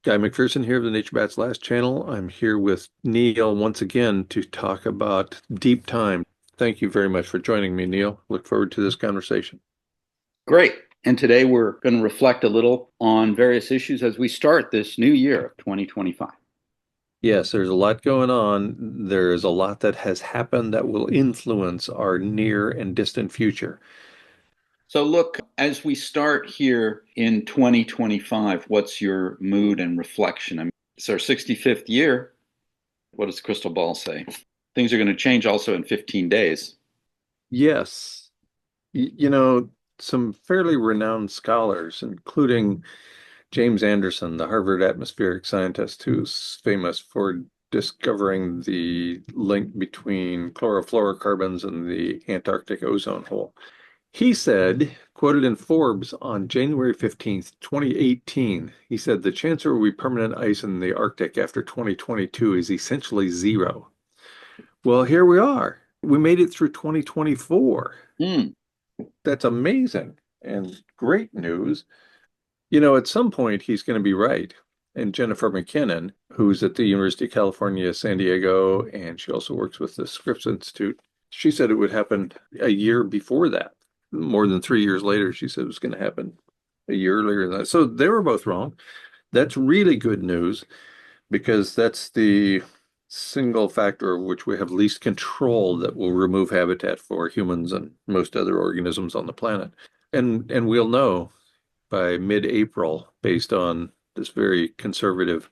Guy McPherson here of the Nature Bats Last channel. I'm here with Neil once again to talk about deep time. Thank you very much for joining me, Neil. Look forward to this conversation. Great. And today we're going to reflect a little on various issues as we start this new year of 2025. Yes, there's a lot going on. There is a lot that has happened that will influence our near and distant future. So, look, as we start here in 2025, what's your mood and reflection? I mean, it's our 65th year. What does the crystal ball say? Things are going to change also in 15 days. Yes, you know, some fairly renowned scholars, including James Anderson, the Harvard atmospheric scientist who's famous for discovering the link between chlorofluorocarbons and the Antarctic ozone hole. He said, quoted in Forbes on January 15th, 2018, he said, the chance there will be permanent ice in the Arctic after 2022 is essentially zero. Well, here we are. We made it through 2024. Hmm. That's amazing and great news. At some point, he's going to be right. And Jennifer McKinnon, who's at the University of California, San Diego, and she also works with the Scripps Institute, she said it would happen a year before that. More than 3 years later, she said it was going to happen a year earlier than that. So they were both wrong. That's really good news because that's the single factor of which we have least control that will remove habitat for humans and most other organisms on the planet. And we'll know by mid-April based on this very conservative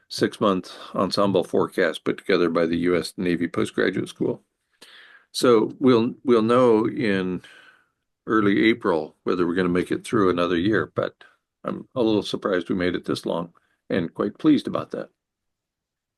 6-month ensemble forecast put together by the U.S. Navy Postgraduate School. So we'll know in early April whether we're going to make it through another year, but I'm a little surprised we made it this long and quite pleased about that.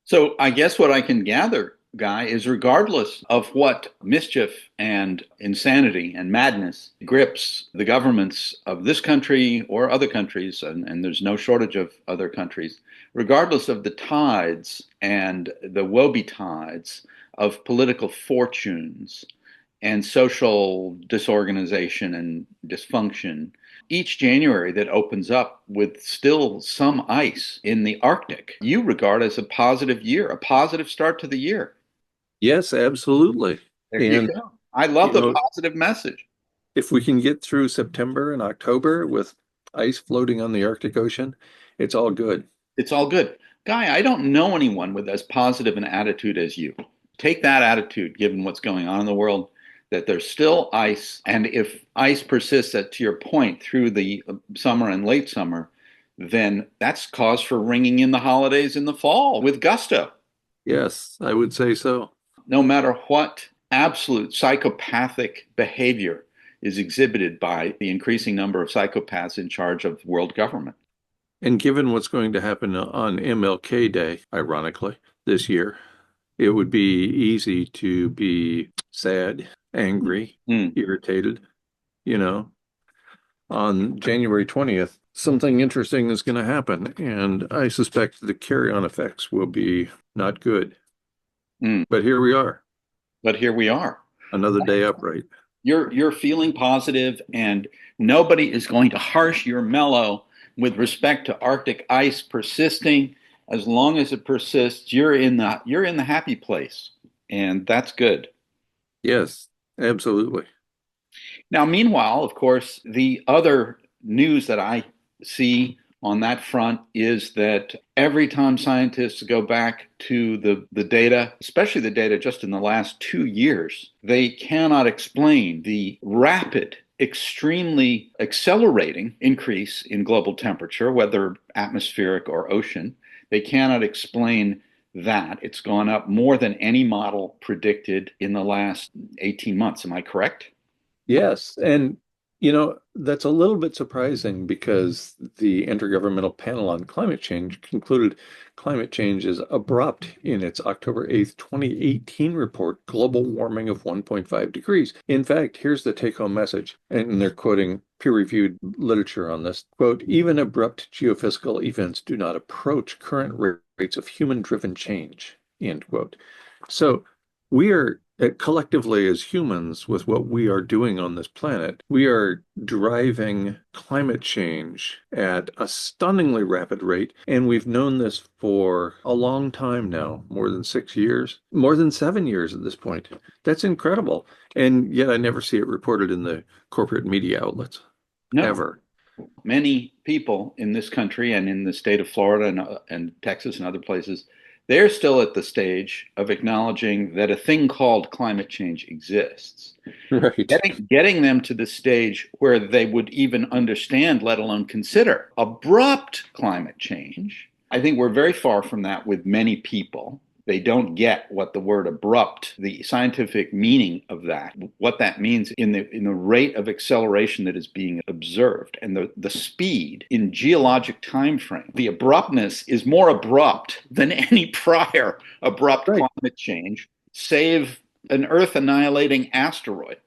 So I guess what I can gather, Guy, is regardless of what mischief and insanity and madness grips the governments of this country or other countries, and there's no shortage of other countries, regardless of the tides and the woe tides of political fortunes and social disorganization and dysfunction, each January that opens up with still some ice in the Arctic, you regard as a positive year, a positive start to the year. Yes, absolutely. There you And, go. I love you the know, positive message. if we can get through September and October with ice floating on the Arctic Ocean, it's all good. It's all good. Guy, I don't know anyone with as positive an attitude as you. Take that attitude, given what's going on in the world, that there's still ice. And if ice persists, to your point, through the summer and late summer, then that's cause for ringing in the holidays in the fall with gusto. Yes, I would say so. No matter what absolute psychopathic behavior is exhibited by the increasing number of psychopaths in charge of world government. And given what's going to happen on MLK Day, ironically, this year, it would be easy to be sad, angry, Mm. irritated. You know, on January 20th, something interesting is going to happen. And I suspect the carry-on effects will be not good. Mm. But here we are, But here we are. another day upright. You're feeling positive, and nobody is going to harsh your mellow with respect to Arctic ice persisting. As long as it persists, you're in the happy place, and that's good. Yes, absolutely. Now, meanwhile, of course, the other news that I see on that front is that every time scientists go back to the data, especially the data just in the last 2 years, they cannot explain the rapid, extremely accelerating increase in global temperature, whether atmospheric or ocean. They cannot explain that. It's gone up more than any model predicted in the last 18 months. Am I correct? Yes, and that's a little bit surprising because the Intergovernmental Panel on Climate Change concluded climate change is abrupt in its October 8th, 2018 report, Global Warming of 1.5 degrees. In fact, here's the take-home message, and they're quoting peer-reviewed literature on this. Quote, even abrupt geophysical events do not approach current rates of human-driven change, end quote. So we are collectively as humans, with what we are doing on this planet, we are driving climate change at a stunningly rapid rate. And we've known this for a long time now, more than 6 years, more than 7 years at this point. That's incredible. And yet I never see it reported in the corporate media outlets, No. ever. Many people in this country and in the state of Florida and Texas and other places, they're still at the stage of acknowledging that a thing called climate change exists. Right. Getting them to the stage where they would even understand, let alone consider, abrupt climate change. I think we're very far from that with many people. They don't get what the word abrupt, the scientific meaning of that, what that means in the rate of acceleration that is being observed and the speed in geologic time frame. The abruptness is more abrupt than any prior abrupt Right. climate change, save an Earth annihilating asteroid.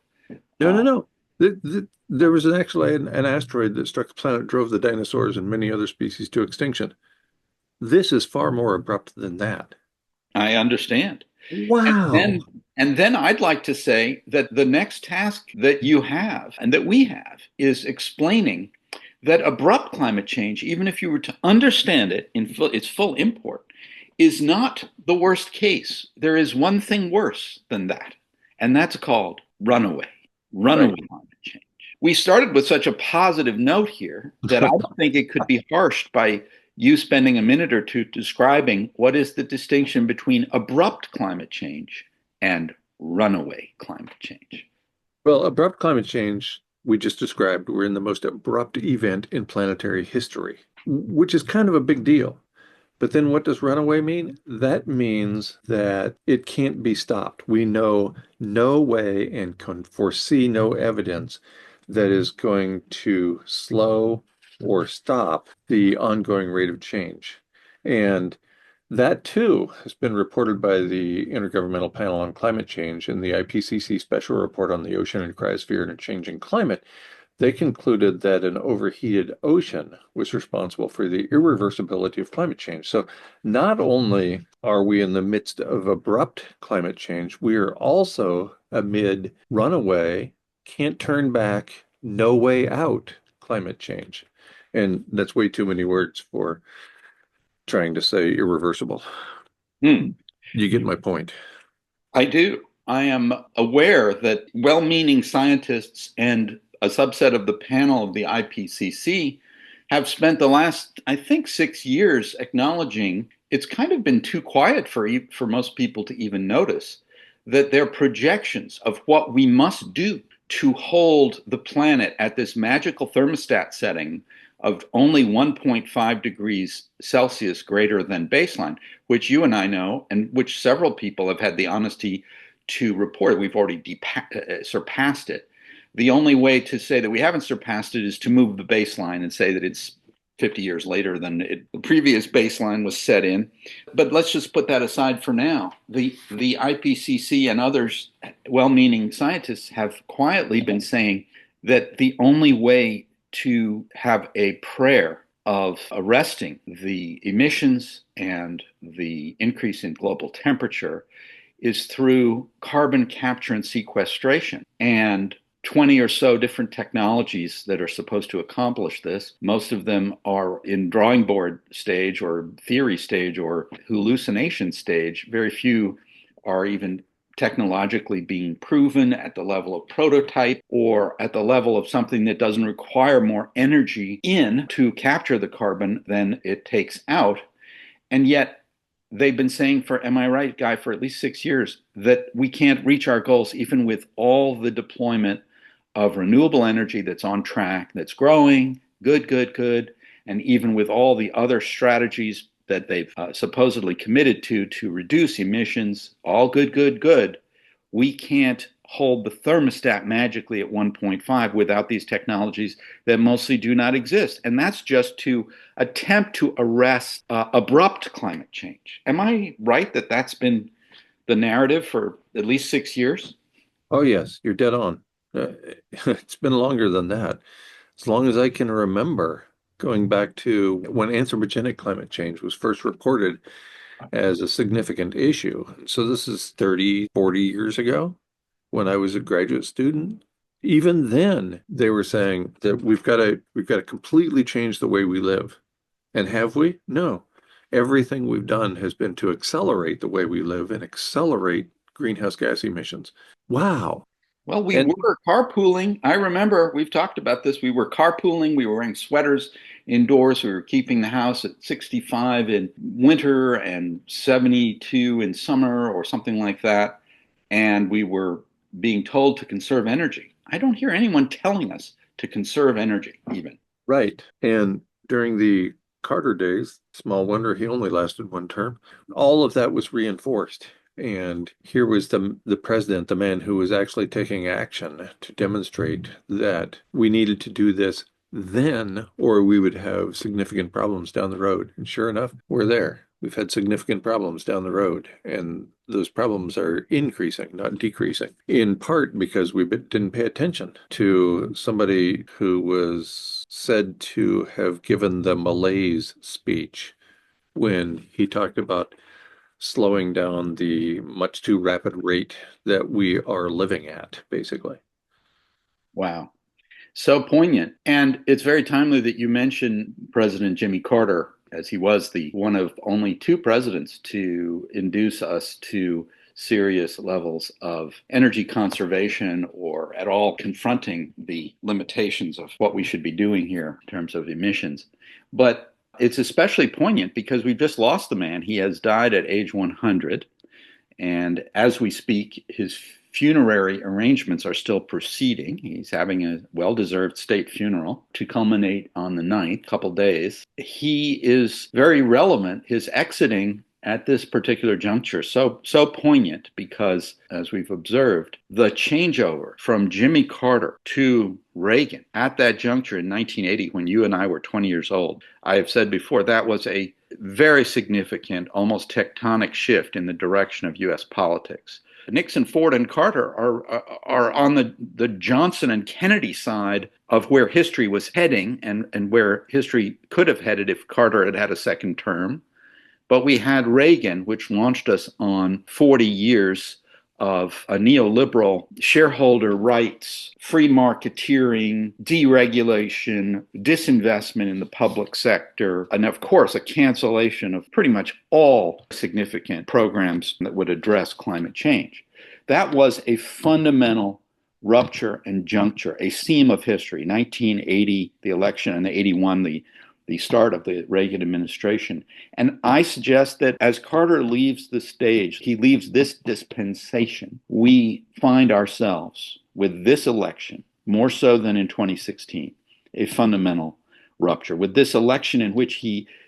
No, no, no. There was actually an asteroid that struck the planet, drove the dinosaurs and many other species to extinction. This is far more abrupt than that. I understand. And Wow. then I'd like to say that the next task that you have and that we have is explaining that abrupt climate change, even if you were to understand it in its full import, is not the worst case. There is one thing worse than that, and that's called runaway Right. climate change. We started with such a positive note here that I don't think it could be harshed by you spending a minute or two describing what is the distinction between abrupt climate change and runaway climate change. Well, abrupt climate change, we just described, we're in the most abrupt event in planetary history, which is kind of a big deal. But then what does runaway mean? That means that it can't be stopped. We know no way and can foresee no evidence that is going to slow or stop the ongoing rate of change. And that too has been reported by the Intergovernmental Panel on Climate Change in the IPCC Special Report on the Ocean and Cryosphere and a Changing Climate. They concluded that an overheated ocean was responsible for the irreversibility of climate change. So not only are we in the midst of abrupt climate change, we are also amid runaway, can't turn back, no way out climate change. And that's way too many words for trying to say irreversible. Hmm. You get my point. I do. I am aware that well meaning scientists and a subset of the panel of the IPCC have spent the last, I think, 6 years acknowledging it's kind of been too quiet for most people to even notice that their projections of what we must do to hold the planet at this magical thermostat setting of only 1.5 degrees Celsius greater than baseline, which you and I know, and which several people have had the honesty to report. We've already surpassed it. The only way to say that we haven't surpassed it is to move the baseline and say that it's 50 years later than the previous baseline was set in. But let's just put that aside for now. The IPCC and others, well meaning scientists, have quietly been saying that the only way to have a prayer of arresting the emissions and the increase in global temperature is through carbon capture and sequestration. And 20 or so different technologies that are supposed to accomplish this. Most of them are in drawing board stage or theory stage or hallucination stage. Very few are even technologically being proven at the level of prototype or at the level of something that doesn't require more energy in to capture the carbon than it takes out. And yet they've been saying for, am I right, Guy, for at least 6 years that we can't reach our goals even with all the deployment of renewable energy that's on track, that's growing, good, and even with all the other strategies that they've supposedly committed to reduce emissions, all good, we can't hold the thermostat magically at 1.5 without these technologies that mostly do not exist. And that's just to attempt to arrest abrupt climate change. Am I right that that's been the narrative for at least 6 years? Oh, yes, you're dead on. It's been longer than that. As long as I can remember, going back to when anthropogenic climate change was first reported, as a significant issue. So this is 30, 40 years ago when I was a graduate student. Even then, they were saying that we've got to completely change the way we live. And have we? No. Everything we've done has been to accelerate the way we live and accelerate greenhouse gas emissions. Wow. Well, we And were carpooling. I remember we've talked about this. We were carpooling. We were wearing sweaters indoors. We were keeping the house at 65 in winter and 72 in summer or something like that. And we were being told to conserve energy. I don't hear anyone telling us to conserve energy, even. right. And during the Carter days, small wonder he only lasted one term, all of that was reinforced. And here was the president, the man who was actually taking action to demonstrate that we needed to do this then, or we would have significant problems down the road. And sure enough, we're there. We've had significant problems down the road, and those problems are increasing, not decreasing, in part because we didn't pay attention to somebody who was said to have given the malaise speech when he talked about slowing down the much too rapid rate that we are living at, basically. Wow. So poignant. And it's very timely that you mention President Jimmy Carter, as he was the one of only two presidents to induce us to serious levels of energy conservation or at all confronting the limitations of what we should be doing here in terms of emissions. But it's especially poignant because we've just lost the man. He has died at age 100. And as we speak, his funerary arrangements are still proceeding. He's having a well-deserved state funeral to culminate on the 9th, couple days. He is very relevant. His exiting at this particular juncture so poignant because, as we've observed, the changeover from Jimmy Carter to Reagan at that juncture in 1980, when you and I were 20 years old, I have said before that was a very significant, almost tectonic shift in the direction of U.S. politics. Nixon, Ford, and Carter are on the Johnson and Kennedy side of where history was heading and where history could have headed if Carter had had a second term. But we had Reagan, which launched us on 40 years of a neoliberal shareholder rights, free marketeering, deregulation, disinvestment in the public sector, and of course, a cancellation of pretty much all significant programs that would address climate change. That was a fundamental rupture and juncture, a seam of history. 1980, the election, and 81, the start of the Reagan administration. And I suggest that as Carter leaves the stage, he leaves this dispensation, we find ourselves with this election, more so than in 2016, a fundamental rupture. With this election in which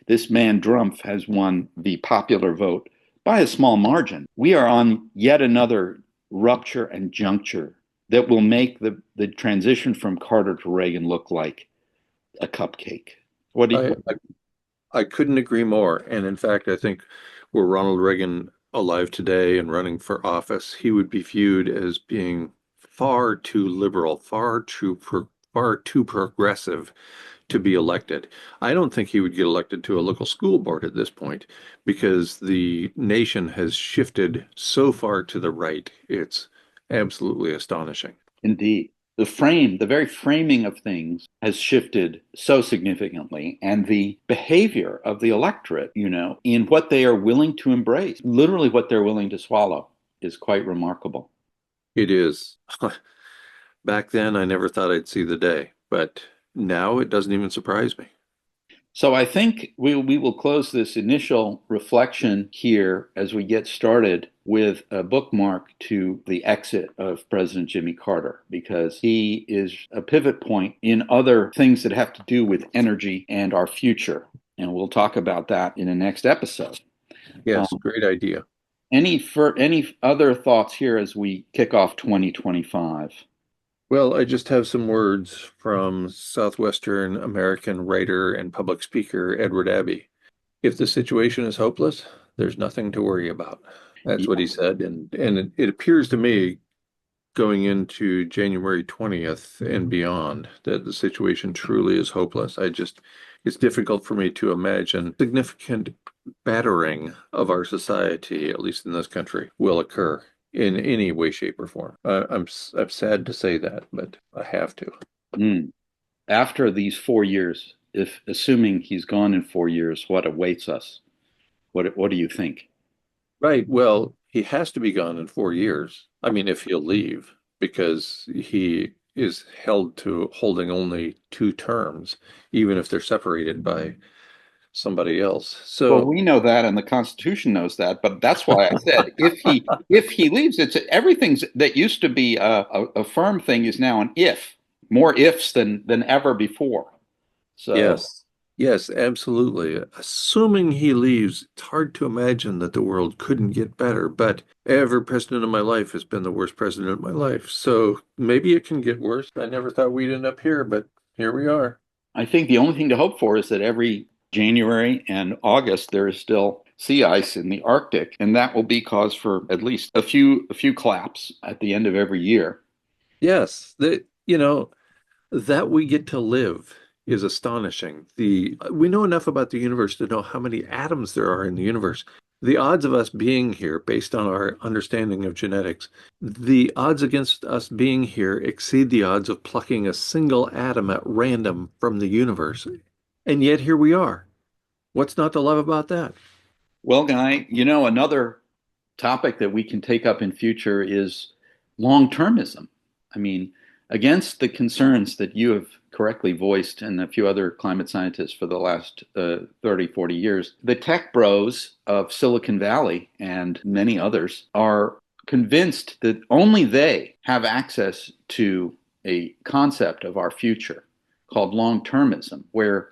this man Drumpf has won the popular vote by a small margin, we are on yet another rupture and juncture that will make the transition from Carter to Reagan look like a cupcake. What do I, you, I couldn't agree more. And in fact, I think were Ronald Reagan alive today and running for office, he would be viewed as being far too liberal, far too progressive to be elected. I don't think he would get elected to a local school board at this point because the nation has shifted so far to the right. It's absolutely astonishing. indeed? The very framing of things has shifted so significantly, and the behavior of the electorate, in what they are willing to embrace, literally what they're willing to swallow, is quite remarkable. It is. Back then, I never thought I'd see the day, but now it doesn't even surprise me. So I think we will close this initial reflection here as we get started with a bookmark to the exit of President Jimmy Carter, because he is a pivot point in other things that have to do with energy and our future. And we'll talk about that in the next episode. Yes, Um, great idea. any other thoughts here as we kick off 2025? Well, I just have some words from Southwestern American writer and public speaker Edward Abbey. If the situation is hopeless, there's nothing to worry about. That's what he said. And it appears to me going into January 20th and beyond that the situation truly is hopeless. It's difficult for me to imagine significant battering of our society, at least in this country, will occur in any way, shape, or form. I'm sad to say that, but I have to. Mm. After these 4 years, if assuming he's gone in 4 years, what awaits us? What do you think? Right. Well, he has to be gone in 4 years. I mean, if he'll leave, because he is held to holding only 2 terms, even if they're separated by somebody else. Well, So, we know that, and the Constitution knows that. But that's why I said if he leaves, it's everything's that used to be a firm thing is now an if. More ifs than ever before. So yes, yes, absolutely. Assuming he leaves, it's hard to imagine that the world couldn't get better, but every president of my life has been the worst president of my life. So maybe it can get worse. I never thought we'd end up here, but here we are. I think the only thing to hope for is that every January and August there is still sea ice in the Arctic, and that will be cause for at least a few claps at the end of every year. Yes, that we get to live is astonishing. We know enough about the universe to know how many atoms there are in the universe. The odds of us being here, based on our understanding of genetics, the odds against us being here exceed the odds of plucking a single atom at random from the universe. And yet here we are. What's not to love about that? Well, Guy, another topic that we can take up in future is long-termism. I mean, against the concerns that you have correctly voiced and a few other climate scientists for the last 30, 40 years, the tech bros of Silicon Valley and many others are convinced that only they have access to a concept of our future called long-termism, where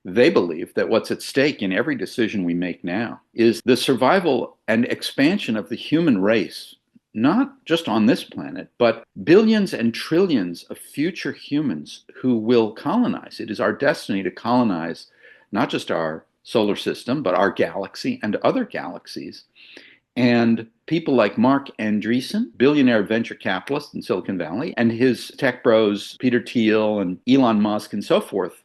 they believe that what's at stake in every decision we make now is the survival and expansion of the human race, not just on this planet, but billions and trillions of future humans who will colonize. It is our destiny to colonize not just our solar system, but our galaxy and other galaxies. And people like Mark Andreessen, billionaire venture capitalist in Silicon Valley, and his tech bros, Peter Thiel and Elon Musk and so forth,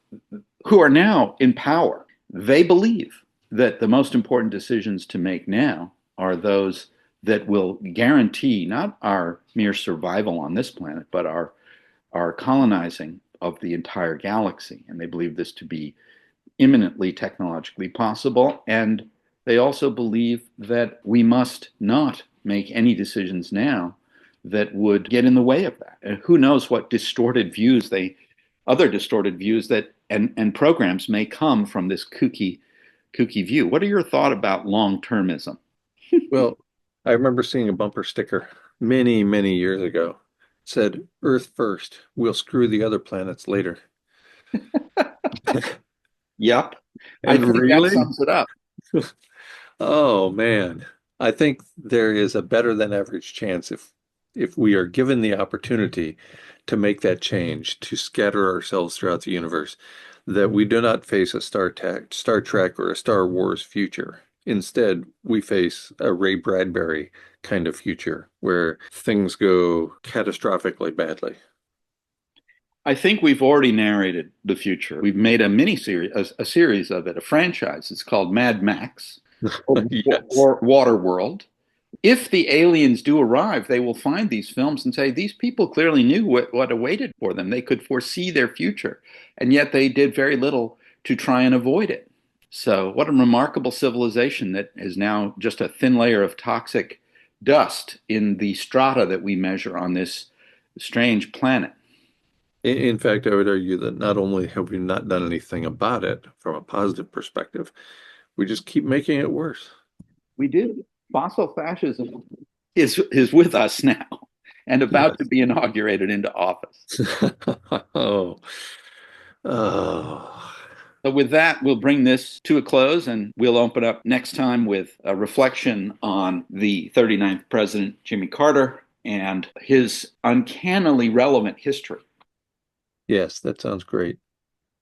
who are now in power, they believe that the most important decisions to make now are those that will guarantee not our mere survival on this planet, but our colonizing of the entire galaxy. And they believe this to be imminently technologically possible. And they also believe that we must not make any decisions now that would get in the way of that. And who knows what other distorted views that and programs may come from this kooky view. What are your thoughts about long-termism? Well, I remember seeing a bumper sticker many, many years ago. It said, Earth first, we'll screw the other planets later. Yep. I And think that really? sums it up. Oh man, I think there is a better than average chance if we are given the opportunity to make that change, to scatter ourselves throughout the universe, that we do not face a Star Trek or a Star Wars future. Instead, we face a Ray Bradbury kind of future where things go catastrophically badly. I think we've already narrated the future. We've made a mini series, a series of it, a franchise. It's called Mad Max Yes. or Waterworld. If the aliens do arrive, they will find these films and say, these people clearly knew what awaited for them. They could foresee their future, and yet they did very little to try and avoid it. So, what a remarkable civilization that is now just a thin layer of toxic dust in the strata that we measure on this strange planet. In fact, I would argue that not only have we not done anything about it from a positive perspective, we just keep making it worse. We do. Fossil fascism is with us now and about to Yes. be inaugurated into office. Oh, oh. So, with that, we'll bring this to a close and we'll open up next time with a reflection on the 39th President, Jimmy Carter, and his uncannily relevant history. Yes, that sounds great.